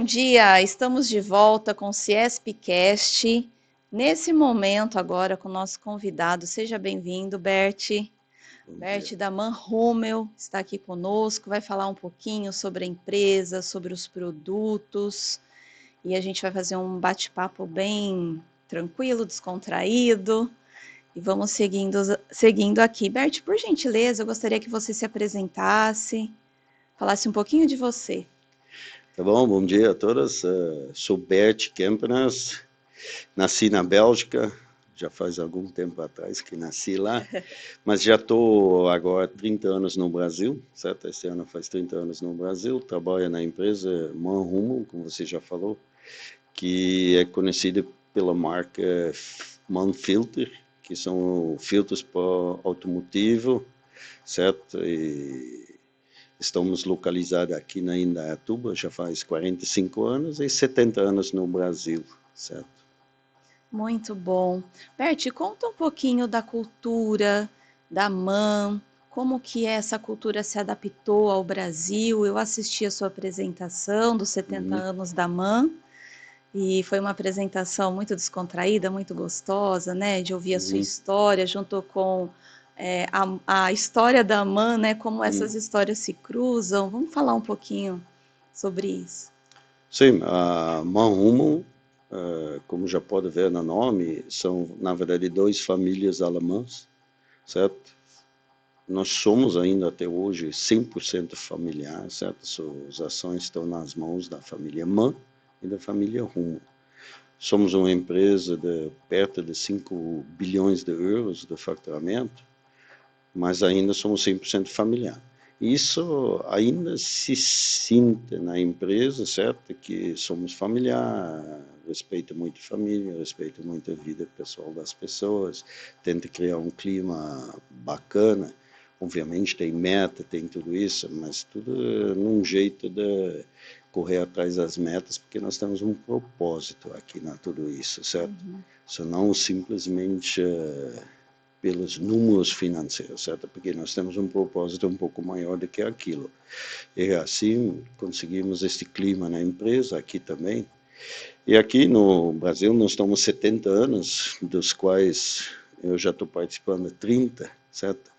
dia! Estamos de volta com o CIESPcast. Nesse momento agora com o nosso convidado. Seja bem-vindo, Bert. Bom Bert dia. da Manhummel está aqui conosco, vai falar um pouquinho sobre a empresa, sobre os produtos, e a gente vai fazer um bate-papo bem tranquilo, descontraído, e vamos seguindo aqui. Bert, por gentileza, eu gostaria que você se apresentasse, falasse um pouquinho de você. Tá bom dia a todos. Sou Bert Kempenaars, nasci na Bélgica, já faz algum tempo atrás que nasci lá, mas já estou agora 30 anos no Brasil, certo? Este ano faz 30 anos no Brasil, trabalho na empresa Manhummel, como você já falou, que é conhecida pela marca Manfilter, que são filtros para automotivo, certo? E estamos localizados aqui na Indaiatuba, já faz 45 anos e 70 anos no Brasil, certo? Muito bom. Bert, conta um pouquinho da cultura da MAN, como que essa cultura se adaptou ao Brasil. Eu assisti a sua apresentação dos 70 anos da MAN e foi uma apresentação muito descontraída, muito gostosa, né? De ouvir a sua história junto com a história da MAN, né? Como essas histórias se cruzam. Vamos falar um pouquinho sobre isso. Sim, a Manhummel, como já pode ver no nome, são, na verdade, duas famílias alemãs, certo? Nós somos ainda até hoje 100% familiar, certo? As ações estão nas mãos da família MAN e da família Hummel. Somos uma empresa de perto de 5 bilhões de euros de faturamento, mas ainda somos 100% familiar. Isso ainda se sente na empresa, certo? Que somos familiar, respeita muito a família, respeita muito a vida pessoal das pessoas, tenta criar um clima bacana. Obviamente tem meta, tem tudo isso, mas tudo num jeito de correr atrás das metas, porque nós temos um propósito aqui na tudo isso, certo? Isso não simplesmente pelos números financeiros, certo? Porque nós temos um propósito um pouco maior do que aquilo. E assim conseguimos este clima na empresa, aqui também. E aqui no Brasil nós estamos 70 anos, dos quais eu já estou participando de 30, certo?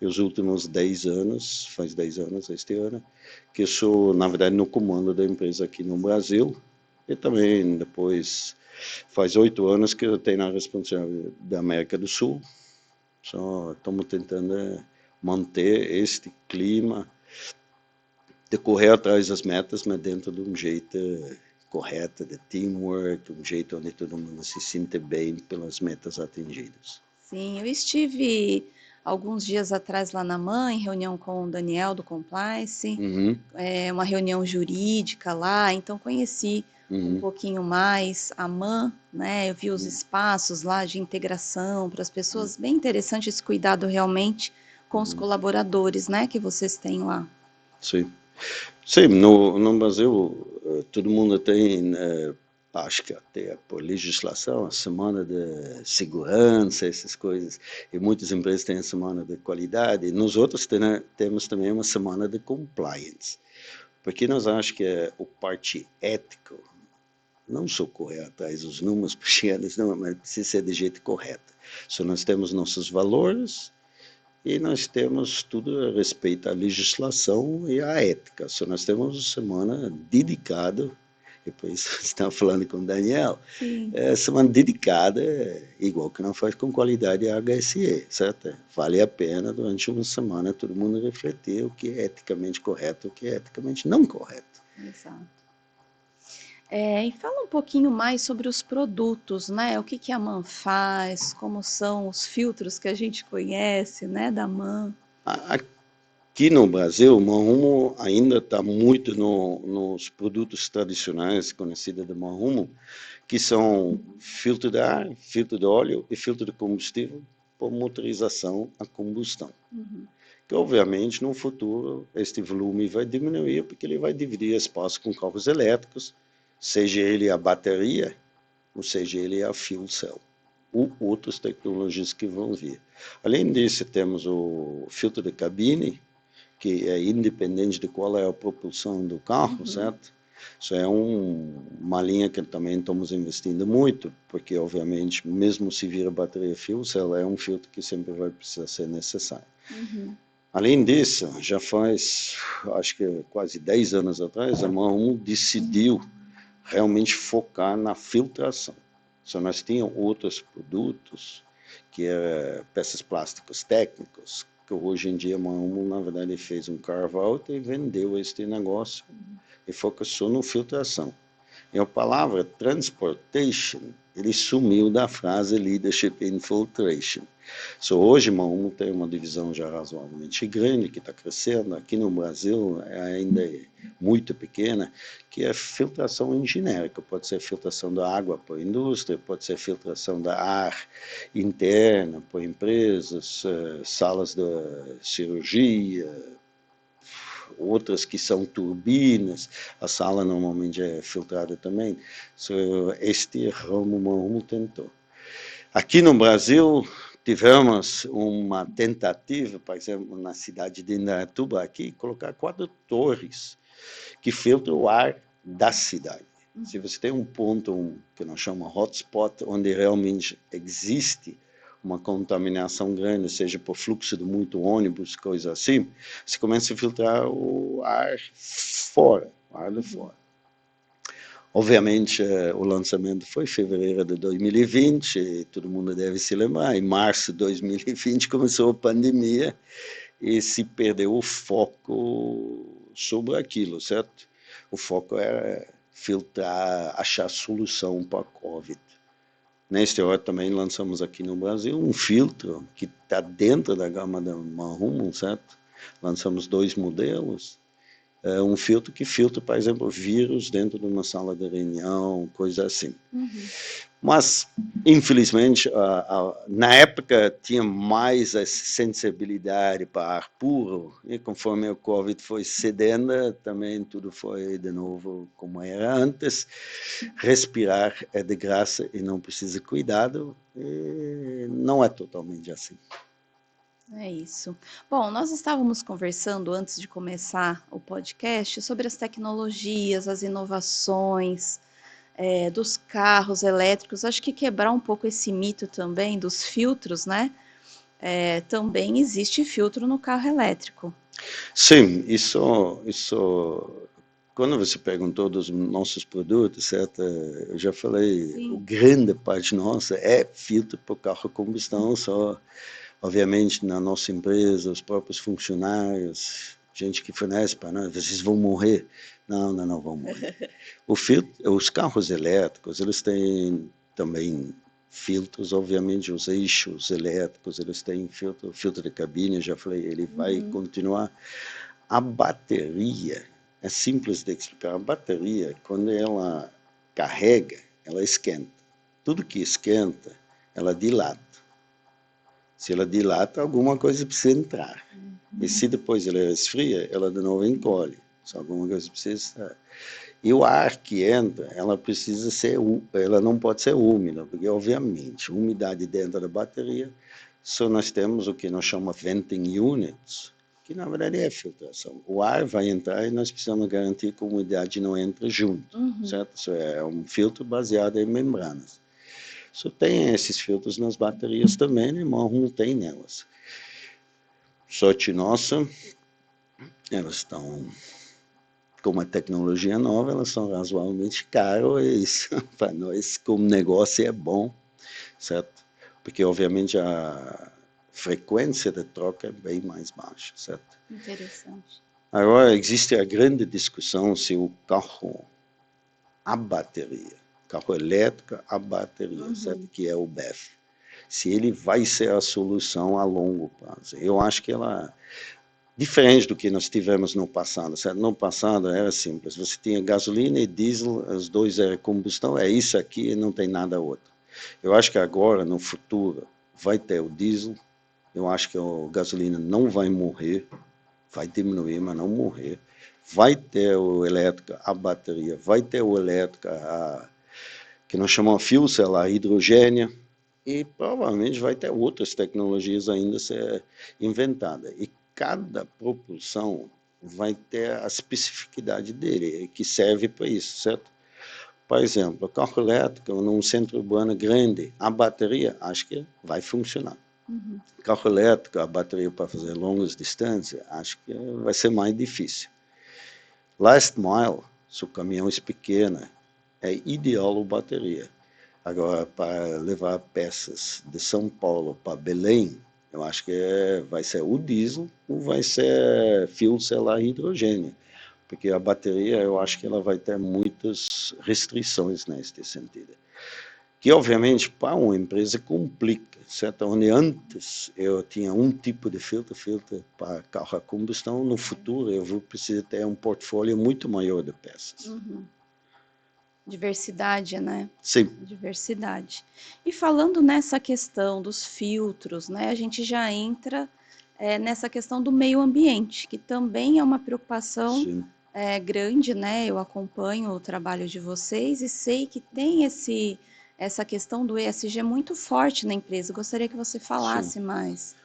E os últimos 10 anos, faz 10 anos este ano, que eu sou, na verdade, no comando da empresa aqui no Brasil. E também depois faz 8 anos que eu tenho a responsabilidade da América do Sul. Só estamos tentando manter este clima de correr atrás das metas, mas dentro de um jeito correto, de teamwork, um jeito onde todo mundo se sinta bem pelas metas atingidas. Sim, eu estive alguns dias atrás lá na MAN, em reunião com o Daniel do Compliance, uma reunião jurídica lá, então conheci um pouquinho mais a MAN, né? Eu vi os espaços lá de integração para as pessoas, bem interessante esse cuidado realmente com os colaboradores, né, que vocês têm lá. Sim. Sim, no Brasil todo mundo tem, acho que até por legislação, a semana de segurança, essas coisas, e muitas empresas têm a semana de qualidade, e nós outros temos também uma semana de compliance, porque nós achamos que o parte ético, não só correr atrás dos números puxados, não, mas precisa ser de jeito correto. Só nós temos nossos valores, e nós temos tudo a respeito à legislação e à ética. Só nós temos uma semana dedicada, depois você estava falando com o Daniel, semana dedicada, igual que não faz com qualidade a HSE, certo? Vale a pena durante uma semana todo mundo refletir o que é eticamente correto e o que é eticamente não correto. Exato. E fala um pouquinho mais sobre os produtos, né? O que que a MAN faz, como são os filtros que a gente conhece, né, da MAN. Aqui no Brasil, o Manhummel ainda está muito nos produtos tradicionais conhecidos de Manhummel, que são filtro de ar, filtro de óleo e filtro de combustível por motorização a combustão. Que, obviamente, no futuro, este volume vai diminuir, porque ele vai dividir espaço com carros elétricos, seja ele a bateria, ou seja ele a fuel cell, ou outras tecnologias que vão vir. Além disso, temos o filtro de cabine, que é independente de qual é a propulsão do carro, certo? Isso é uma linha que também estamos investindo muito, porque, obviamente, mesmo se vira bateria fuel cell, é um filtro que sempre vai precisar ser necessário. Uhum. Além disso, já faz, acho que quase 10 anos atrás, a MAN decidiu realmente focar na filtração. Só nós tínhamos outros produtos, que eram peças plásticas técnicas, que hoje em dia a MAN, na verdade, fez um carve-out e vendeu este negócio e focou na filtração. E a palavra transportation, ele sumiu da frase leadership in filtration. So, hoje, Maúmo tem uma divisão já razoavelmente grande, que está crescendo. Aqui no Brasil, ainda é muito pequena, que é filtração genérica. Pode ser filtração da água para a indústria, pode ser filtração da ar interna para empresas, salas de cirurgia, outras que são turbinas, a sala normalmente é filtrada também. So, este ramo Maúmo tentou. Aqui no Brasil, tivemos uma tentativa, por exemplo, na cidade de Indaiatuba, aqui, colocar 4 torres que filtram o ar da cidade. Se você tem um ponto que nós chamamos hotspot, onde realmente existe uma contaminação grande, seja por fluxo de muito ônibus, coisa assim, você começa a filtrar o ar fora, o ar de fora. Obviamente, o lançamento foi em fevereiro de 2020, e todo mundo deve se lembrar. Em março de 2020 começou a pandemia e se perdeu o foco sobre aquilo, certo? O foco era filtrar, achar solução para a COVID. Neste hora também lançamos aqui no Brasil um filtro que está dentro da gama da Marrum, certo? Lançamos 2 modelos. Um filtro que filtra, por exemplo, vírus dentro de uma sala de reunião, coisa assim. Uhum. Mas, infelizmente, na época tinha mais essa sensibilidade para ar puro, e conforme o Covid foi cedendo, também tudo foi de novo como era antes. Respirar é de graça e não precisa de cuidado, e não é totalmente assim. É isso. Bom, nós estávamos conversando antes de começar o podcast sobre as tecnologias, as inovações, dos carros elétricos. Acho que quebrar um pouco esse mito também dos filtros, né? Também existe filtro no carro elétrico. Sim, quando você perguntou dos nossos produtos, certo? Eu já falei, Sim. grande parte nossa é filtro para o carro a combustão, só, obviamente, na nossa empresa, os próprios funcionários, gente que fornece para nós, vocês vão morrer. Não vão morrer. Os carros elétricos, eles têm também filtros, obviamente, os eixos elétricos, eles têm filtro de cabine, já falei, ele vai continuar. A bateria, é simples de explicar, a bateria, quando ela carrega, ela esquenta. Tudo que esquenta, ela dilata. Se ela dilata, alguma coisa precisa entrar. E se depois ela esfria, ela de novo encolhe. Se alguma coisa precisa entrar. E o ar que entra, ela não pode ser úmida, porque obviamente, umidade dentro da bateria, só nós temos o que nós chamamos venting units, que na verdade é filtração. O ar vai entrar e nós precisamos garantir que a umidade não entre junto, certo? Isso é um filtro baseado em membranas. Só tem esses filtros nas baterias também, né? Mas não tem nelas. Sorte nossa, elas estão com uma tecnologia nova, elas são razoavelmente caras, e isso para nós como negócio é bom, certo? Porque obviamente a frequência de troca é bem mais baixa, certo? Interessante. Agora existe a grande discussão se o carro a bateria, carro elétrico a bateria, certo? Que é o BEV, se ele vai ser a solução a longo prazo. Eu acho que ela diferente do que nós tivemos no passado, certo? No passado era simples, você tinha gasolina e diesel, os dois eram combustão, é isso aqui e não tem nada outro. Eu acho que agora, no futuro, vai ter o diesel, eu acho que a gasolina não vai morrer, vai diminuir, mas não morrer. Vai ter o elétrico, a bateria, vai ter o elétrico, que nós chamamos fuel cell, a hidrogênio, e provavelmente vai ter outras tecnologias ainda a ser inventadas. E cada propulsão vai ter a especificidade dele, que serve para isso, certo? Por exemplo, carro elétrico num centro urbano grande, a bateria, acho que vai funcionar. Uhum. Carro elétrico, a bateria para fazer longas distâncias, acho que vai ser mais difícil. Last mile, se o caminhão é pequeno, é ideal a bateria. Agora, para levar peças de São Paulo para Belém, eu acho que vai ser o diesel ou vai ser fio celular hidrogênio, porque a bateria eu acho que ela vai ter muitas restrições neste sentido. Que, obviamente, para uma empresa complica, certo? Onde antes eu tinha um tipo de filtro para carro a combustão, no futuro eu vou precisar ter um portfólio muito maior de peças. Uhum. Diversidade, né? Sim. Diversidade. E falando nessa questão dos filtros, né? A gente já entra nessa questão do meio ambiente, que também é uma preocupação grande, né? Eu acompanho o trabalho de vocês e sei que tem essa questão do ESG muito forte na empresa. Gostaria que você falasse mais.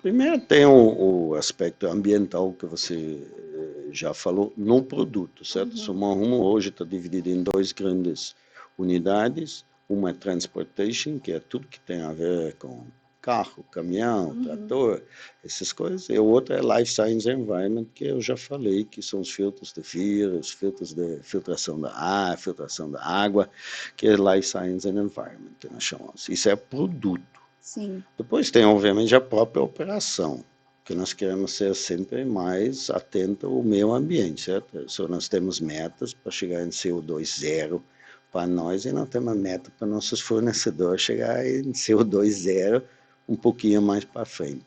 Primeiro tem o aspecto ambiental que você já falou no produto, certo? Uhum. Soma Rumo hoje está dividido em duas grandes unidades. Uma é Transportation, que é tudo que tem a ver com carro, caminhão, trator, essas coisas. E a outra é Life Science Environment, que eu já falei, que são os filtros de vírus, filtros de filtração da ar, filtração da água, que é Life Science and Environment, que nós chamamos. Isso é produto. Sim. Depois tem, obviamente, a própria operação, que nós queremos ser sempre mais atentos ao meio ambiente, certo? Só nós temos metas para chegar em CO2 zero para nós e nós temos meta para nossos fornecedores chegar em CO2 zero um pouquinho mais para frente.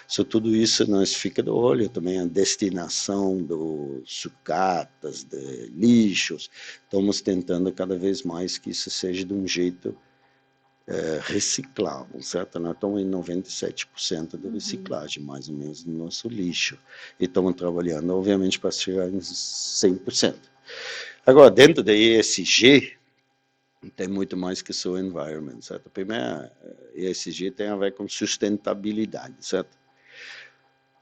Só tudo isso nós fica do olho, também a destinação dos sucatas, de lixos, estamos tentando cada vez mais que isso seja de um jeito reciclável, certo? Nós estamos em 97% de reciclagem, mais ou menos, do nosso lixo. E estamos trabalhando, obviamente, para chegar em 100%. Agora, dentro da ESG, tem muito mais que só environment, certo? Primeiro, ESG tem a ver com sustentabilidade, certo?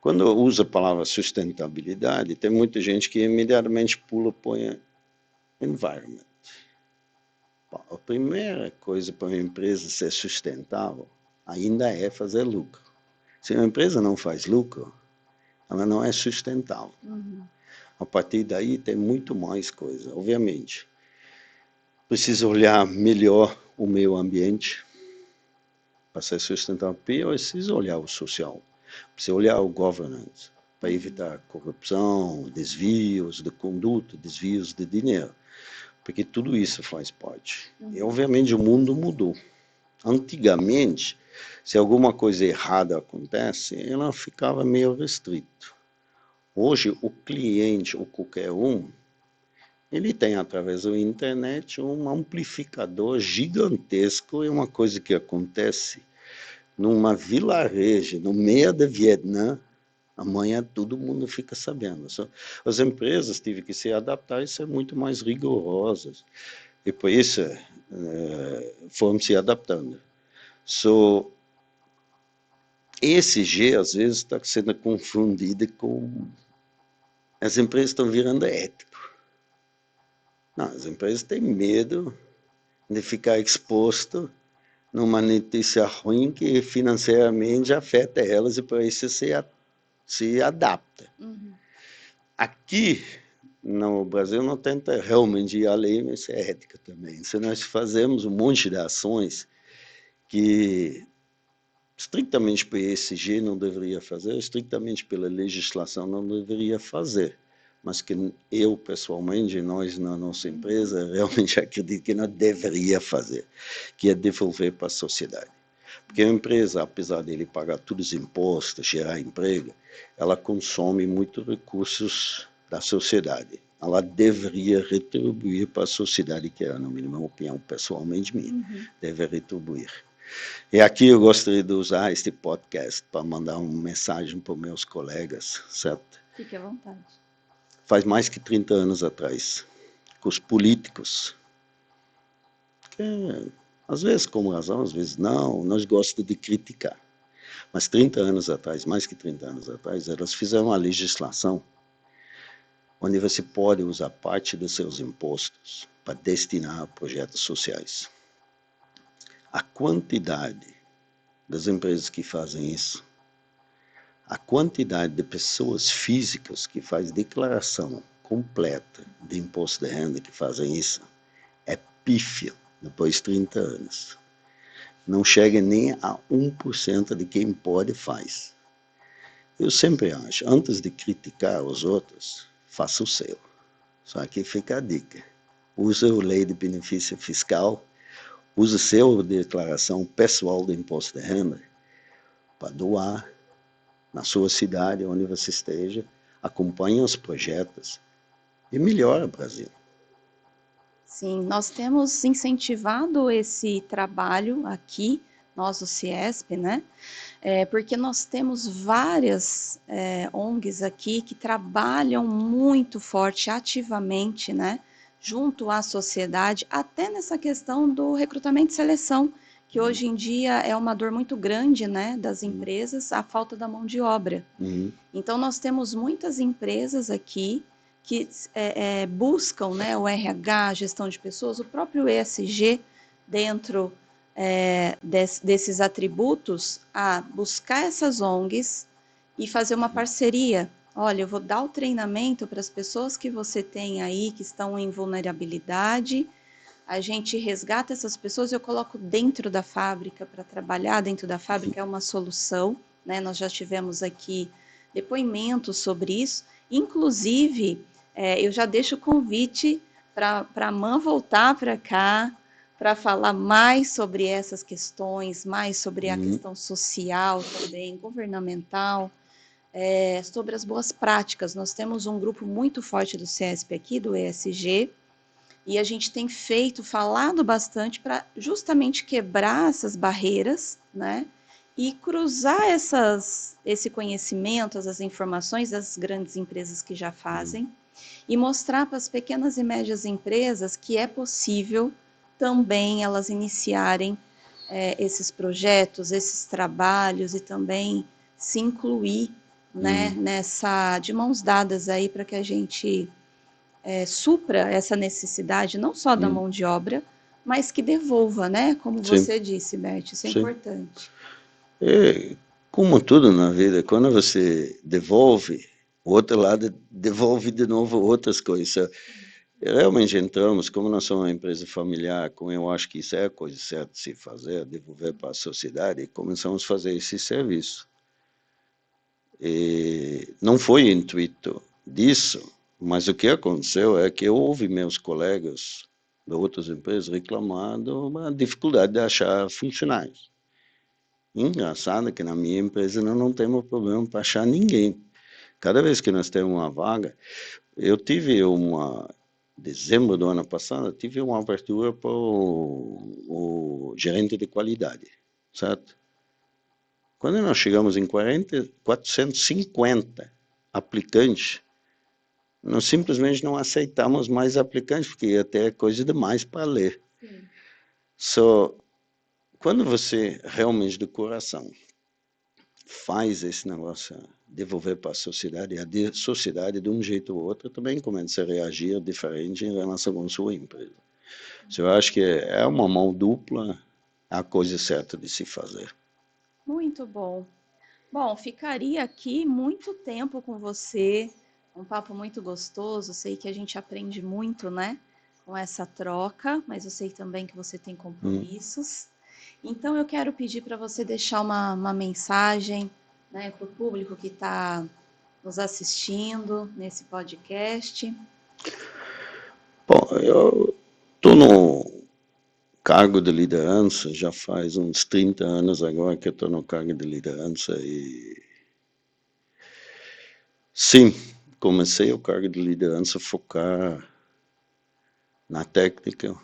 Quando eu uso a palavra sustentabilidade, tem muita gente que imediatamente pula e põe environment. A primeira coisa para uma empresa ser sustentável ainda é fazer lucro. Se uma empresa não faz lucro, ela não é sustentável. A partir daí tem muito mais coisa, obviamente. Precisa olhar melhor o meio ambiente para ser sustentável. Precisa olhar o social, precisa olhar o governance para evitar corrupção, desvios de conduta, desvios de dinheiro. Porque tudo isso faz parte. E, obviamente, o mundo mudou. Antigamente, se alguma coisa errada acontece, ela ficava meio restrito. Hoje, o cliente, ou qualquer um, ele tem, através da internet, um amplificador gigantesco. É uma coisa que acontece numa vilarejo, no meio do Vietnã, amanhã todo mundo fica sabendo. As empresas tiveram que se adaptar e ser muito mais rigorosas. E por isso foram se adaptando. ESG, às vezes, está sendo confundido com... As empresas estão virando ético. Não, as empresas têm medo de ficar exposto numa notícia ruim que financeiramente afeta elas e por isso se adapta. Aqui no Brasil não tenta realmente ir além, mas é ética também. Se nós fazemos um monte de ações que estritamente por ESG não deveria fazer, estritamente pela legislação não deveria fazer, mas que eu, pessoalmente, nós na nossa empresa, realmente acredito que não deveria fazer, que é devolver para a sociedade. Porque a empresa, apesar de ele pagar todos os impostos, gerar emprego, ela consome muitos recursos da sociedade. Ela deveria retribuir para a sociedade, que é, na minha opinião, pessoalmente minha, deve retribuir. E aqui eu gostaria de usar este podcast para mandar uma mensagem para os meus colegas, certo? Fique à vontade. Faz mais que 30 anos atrás, com os políticos, que às vezes com razão, às vezes não, nós gostamos de criticar. Mas 30 anos atrás, mais que 30 anos atrás, elas fizeram uma legislação onde você pode usar parte dos seus impostos para destinar a projetos sociais. A quantidade das empresas que fazem isso, a quantidade de pessoas físicas que fazem declaração completa de imposto de renda que fazem isso, é pífia depois de 30 anos. Não chega nem a 1% de quem pode faz. Eu sempre acho, antes de criticar os outros, faça o seu. Só que fica a dica. Use a lei de benefício fiscal, use a sua declaração pessoal do imposto de renda para doar na sua cidade, onde você esteja, acompanhe os projetos e melhora o Brasil. Sim, nós temos incentivado esse trabalho aqui, nós, o CIESP, né? Porque nós temos várias ONGs aqui que trabalham muito forte, ativamente, né? Junto à sociedade, até nessa questão do recrutamento e seleção, que hoje em dia é uma dor muito grande, né, das empresas, a falta da mão de obra. Então, nós temos muitas empresas aqui que buscam, né, o RH, gestão de pessoas, o próprio ESG, dentro desses atributos, a buscar essas ONGs e fazer uma parceria. Olha, eu vou dar o treinamento para as pessoas que você tem aí, que estão em vulnerabilidade, a gente resgata essas pessoas, eu coloco dentro da fábrica para trabalhar dentro da fábrica, é uma solução, né? Nós já tivemos aqui depoimentos sobre isso, inclusive eu já deixo o convite para a Man voltar para cá, para falar mais sobre essas questões, mais sobre a questão social também, governamental, sobre as boas práticas. Nós temos um grupo muito forte do CESP aqui, do ESG, e a gente tem falado bastante para justamente quebrar essas barreiras, né? E cruzar esse conhecimento, essas informações das grandes empresas que já fazem, e mostrar para as pequenas e médias empresas que é possível também elas iniciarem esses projetos, esses trabalhos e também se incluir, né, nessa de mãos dadas aí para que a gente supra essa necessidade não só da mão de obra, mas que devolva, né? Como Sim, você disse, Bert, isso é sim. importante. Como tudo na vida, quando você devolve, o outro lado devolve de novo outras coisas. Realmente entramos, como nós somos uma empresa familiar, como eu acho que isso é a coisa certa de se fazer, devolver para a sociedade, e começamos a fazer esse serviço. E não foi intuito disso, mas o que aconteceu é que eu ouvi meus colegas de outras empresas reclamando da dificuldade de achar funcionários. Engraçado que na minha empresa nós não temos problema para achar ninguém. Cada vez que nós temos uma vaga, eu tive dezembro do ano passado, tive uma abertura para o gerente de qualidade, certo? Quando nós chegamos em 450 aplicantes, nós simplesmente não aceitamos mais aplicantes, porque ia ter coisa demais para ler. Só quando você realmente do coração faz esse negócio, devolver para a sociedade, e a sociedade, de um jeito ou outro, também começa a reagir diferente em relação com a sua empresa. Eu acho que é uma mão dupla, a coisa certa de se fazer. Muito bom. Bom, ficaria aqui muito tempo com você, um papo muito gostoso. Sei que a gente aprende muito, né, com essa troca, mas eu sei também que você tem compromissos. Então, eu quero pedir para você deixar uma mensagem, né, para o público que está nos assistindo nesse podcast. Bom, eu estou no cargo de liderança, já faz uns 30 anos agora que eu estou no cargo de liderança e sim, comecei o cargo de liderança a focar na técnica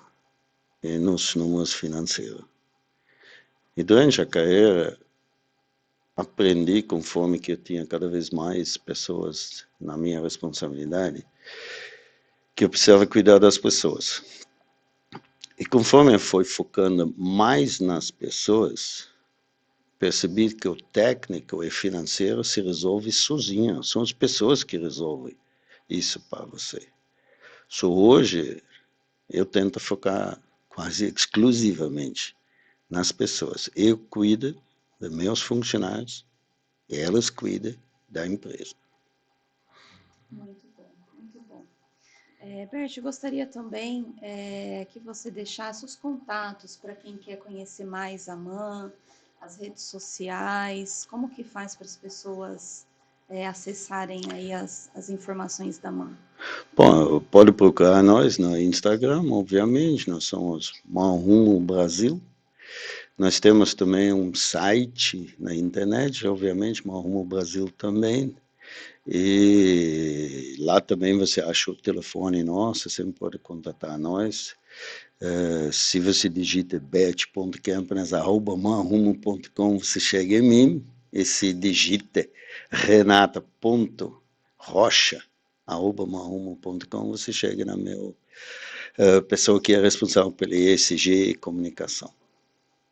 e nos números financeiros. E durante a carreira aprendi, conforme que eu tinha cada vez mais pessoas na minha responsabilidade, que eu precisava cuidar das pessoas. E conforme eu fui focando mais nas pessoas, percebi que o técnico e financeiro se resolve sozinho, são as pessoas que resolvem isso para você. Só hoje eu tento focar quase exclusivamente nas pessoas. Eu cuido dos meus funcionários e elas cuidam da empresa. Muito bom, muito bom. Bert, gostaria também que você deixasse os contatos para quem quer conhecer mais a MAN, as redes sociais, como que faz para as pessoas acessarem aí as informações da MAN? Bom, pode procurar nós no Instagram, obviamente, nós somos MAN Rumo Brasil. Nós temos também um site na internet, obviamente, MAN Rumo Brasil também. E lá também você acha o telefone nosso, sempre pode contatar nós. Se você digita bet.campanas@manrumo.com, você chega em mim. E se digita renata.rocha@manrumo.com, você chega na minha pessoa que é responsável pelo ESG e comunicação.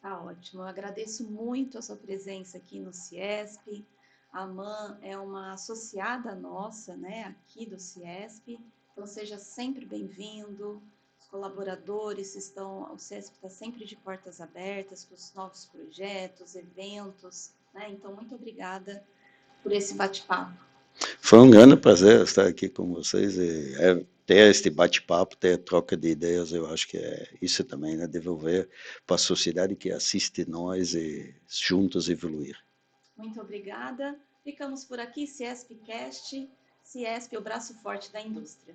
Tá ótimo. Eu agradeço muito a sua presença aqui no CIESP. A MAN é uma associada nossa, né, aqui do CIESP. Então seja sempre bem-vindo. Os colaboradores estão, o CIESP está sempre de portas abertas para os novos projetos, eventos, né? Então muito obrigada por esse bate-papo. Foi um grande prazer estar aqui com vocês e ter este bate-papo, ter troca de ideias. Eu acho que é isso também, né? Devolver para a sociedade que assiste nós e juntos evoluir. Muito obrigada. Ficamos por aqui, CIESP Cast, CIESP, o braço forte da indústria.